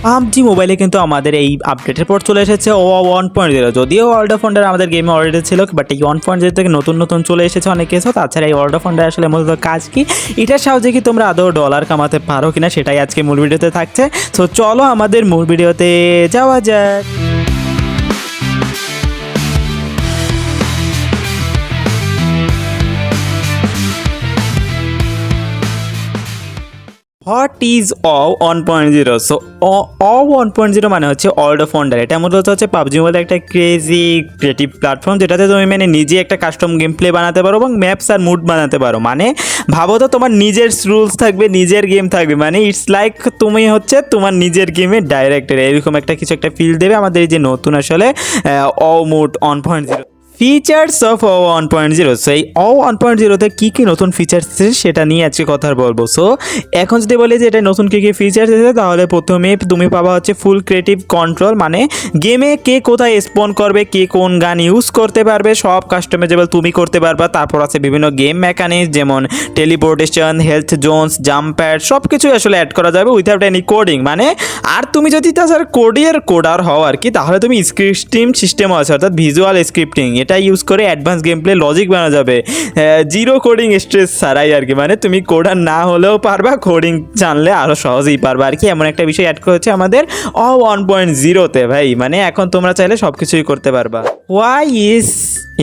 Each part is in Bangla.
পাবজি মোবাইলে কিন্তু আমাদের এই আপডেটের পর চলে এসেছে ও 1.0। যদিও ওয়ার্ল্ড অফ ওয়ান্ডার আমাদের গেমে অলরেডি ছিল, বাট এই 1.0 থেকে নতুন নতুন চলে এসেছে অনেক কিছু। তাছাড়া এই ওয়ার্ল্ড অফ ওয়ান্ডার আসলে মূলত কাজ কি, এটার সাহায্যে কি তোমরা আদৌ ডলার কামাতে পারো কিনা, সেটাই আজকে মূল ভিডিওতে থাকছে। সো চলো আমাদের মূল ভিডিওতে যাওয়া যাক। What is O 1.0? So O 1.0 মানে হচ্ছে ওয়ার্ল্ড অফ ওয়ান্ডার। এটা মূলত হচ্ছে পাবজি মোবাইলের একটা ক্রেজি ক্রিয়েটিভ প্ল্যাটফর্ম, যেটাতে তুমি মানে নিজে একটা কাস্টম গেম প্লে বানাতে পারো এবং ম্যাপস আর মুড বানাতে পারো। মানে ভাবো তো তোমার নিজের রুলস থাকবে, নিজের গেম থাকবে, মানে ইটস লাইক তুমি হচ্ছে তোমার নিজের গেমে ডাইরেক্টর, এরকম একটা কিছু একটা ফিল দেবে আমাদের এই যে নতুন আসলে ও মোড 1.0 ফিচার্স অফ ও 1.0। সেই ও 1.0তে কী কী নতুন ফিচার্স আছে সেটা নিয়ে আজকে কথা বলবো। সো এখন যদি বলি যে এটা নতুন কী কী ফিচার্স আছে, তাহলে প্রথমে তুমি পাবা হচ্ছে ফুল ক্রিয়েটিভ কন্ট্রোল। মানে গেমে কে কোথায় স্পন করবে, কে কোন গান ইউজ করতে পারবে, সব কাস্টমাইজেবল তুমি করতে পারবা। তারপর আছে বিভিন্ন গেম মেকানিক্স, যেমন teleportation, health Jones, jump pad, সব কিছুই আসলে অ্যাড করা যাবে উইথাউট এনি কোডিং। মানে আর তুমি যদি তাছাড়া কোডার হও আর কি, তাহলে তুমি স্ক্রিপ্টিং সিস্টেম আছে, অর্থাৎ ভিজুয়াল স্ক্রিপ্টিং, এটা ইউজ করে অ্যাডভান্স গেম প্লে লজিক বানানো যাবে জিরো কোডিং স্ট্রেস ছাড়াই আর কি। মানে তুমি কোডার না হলেও পারবা, কোডিং জানলে আরও সহজেই পারবা আর কি। এমন একটা বিষয় অ্যাড করেছে আমাদের ও 1.0তে ভাই। মানে এখন তোমরা চাইলে সব কিছুই করতে পারবা। ওয়াই ইজ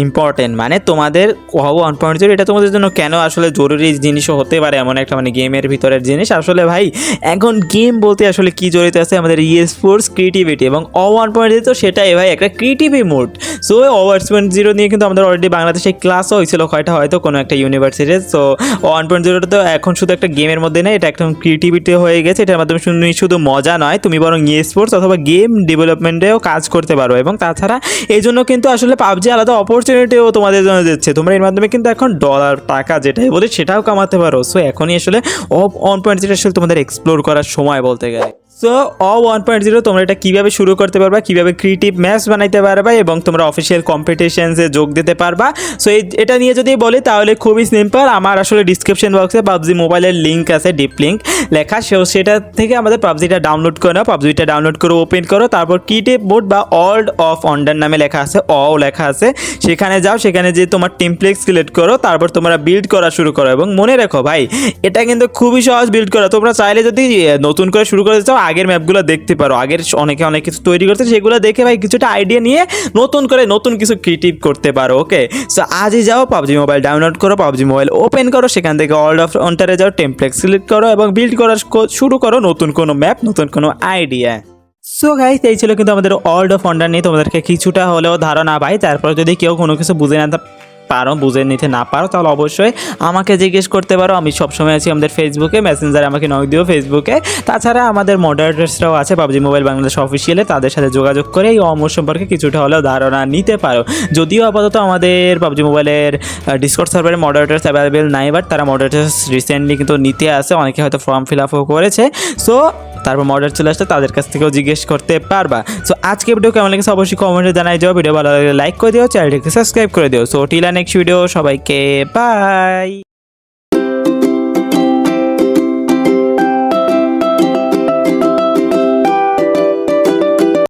ইম্পর্টেন্ট, মানে তোমাদের ও 1.0 এটা তোমাদের জন্য কেন আসলে জরুরি জিনিসও হতে পারে, এমন একটা মানে গেমের ভিতরের জিনিস। আসলে ভাই এখন গেম বলতে আসলে কি জড়িত আছে আমাদের স্পোর্টস ক্রিয়েটিভিটি, এবং ও 1.0 তো সেটাই ভাই, একটা ক্রিয়েটিভি মোড। সো ও 1.0 নিয়ে কিন্তু আমাদের অলরেডি বাংলাদেশে ক্লাসও হয়েছিল কয়টা, হয়তো কোনো একটা ইউনিভার্সিটিতে। সো ও 1.0 তো এখন শুধু একটা গেমের মধ্যে নেই, এটা একদম ক্রিয়েটিভিটি হয়ে গেছে। এটার মাধ্যমে শুধু মজা নয়, তুমি বরং স্পোর্টস অথবা গেম ডেভেলপমেন্টেও কাজ করতে পারো। এবং তাছাড়া এই জন্য কিন্তু আসলে পাবজি আলাদা অপরচুনিটিও তোমাদের জন্য দিচ্ছে। তোমরা এর মাধ্যমে কিন্তু এখন ডলার, টাকা যেটাই বলি সেটাও কামাতে পারো। সো এখনই আসলে ও 1.0 আসলে তোমাদের এক্সপ্লোর করার সময় বলতে গেলে। সো ও 1.0 তোমরা এটা কীভাবে শুরু করতে পারবা, কীভাবে ক্রিয়েটিভ ম্যাচ বানাইতে পারবা এবং তোমরা অফিসিয়াল কম্পিটিশনসে যোগ দিতে পারবা। সো এটা নিয়ে যদি বলি তাহলে খুবই সিম্পল। আমার আসলে ডিসক্রিপশন বক্সে পাবজি মোবাইলের লিঙ্ক আছে, ডিপ লিঙ্ক লেখা, সেটা থেকে আমাদের পাবজিটা ডাউনলোড করে নাও। পাবজিটা ডাউনলোড করে ওপেন করো, তারপর ক্রিয়েটিভ মোড বা ওয়ার্ল্ড অফ ওয়ান্ডার নামে লেখা আছে, লেখা আছে, সেখানে যাও। সেখানে যে তোমার টেমপ্লেট সিলেক্ট করো, তারপর তোমরা বিল্ড করা শুরু করো। এবং মনে রাখো ভাই, এটা কিন্তু খুবই সহজ বিল্ড করা। তোমরা চাইলে যদি নতুন করে শুরু করতে চাও, আগের ম্যাপগুলো দেখতে পারো, আগের অনেকে অনেক কিছু তৈরি করতে, সেগুলো দেখে ভাই কিছুটা আইডিয়া নিয়ে নতুন কিছু ক্রিয়েটিভ করতে পারো। ওকে, সো আজই যাও, পাবজি মোবাইল ডাউনলোড করো, পাবজি মোবাইল ওপেন করো, সেখান থেকে ওয়ার্ল্ড অফ ওয়ান্ডারে যাও, টেমপ্লেট সিলেক্ট করো এবং বিল্ড করা শুরু করো নতুন কোনো ম্যাপ, নতুন কোনো আইডিয়া। সো গাইস, এই ছিল কিন্তু আমাদের ওয়ার্ল্ড অফ ওয়ান্ডার নিয়ে তোমাদেরকে কিছুটা হলেও ধারণা ভাই। তারপর যদি কেউ কোনো কিছু বুঝে নিতে না পারো, তাহলে অবশ্যই আমাকে জিজ্ঞেস করতে পারো। আমি সবসময় আছি আমাদের ফেসবুকে, মেসেঞ্জারে আমাকে নক দিও ফেসবুকে। তাছাড়া আমাদের মডারেটরসরাও আছে পাবজি মোবাইল বাংলাদেশ অফিসিয়ালে, তাদের সাথে যোগাযোগ করে এই অমর সম্পর্কে কিছুটা হলেও ধারণা নিতে পারো। যদিও আপাতত আমাদের পাবজি মোবাইলের ডিসকর্ড সার্ভারে মডারেটরস অ্যাভেলেবেল নাই, বাট তারা মডারেটরস রিসেন্টলি কিন্তু নিতে আসে, অনেকে হয়তো ফর্ম ফিল আপও করেছে। সো তারপর মডারেট চলে আসলে তাদের কাছ থেকেও জিজ্ঞেস করতে পারবা। সো আজকে ভিডিও কেমন লেগেছে অবশ্যই কমেন্টে জানাই যাও। ভিডিও ভালো লাগলে লাইক করে দিও, চ্যানেলটিকে সাবস্ক্রাইব করে দিও। সো টিলা নেক্সট ভিডিও, সবাইকে বাই।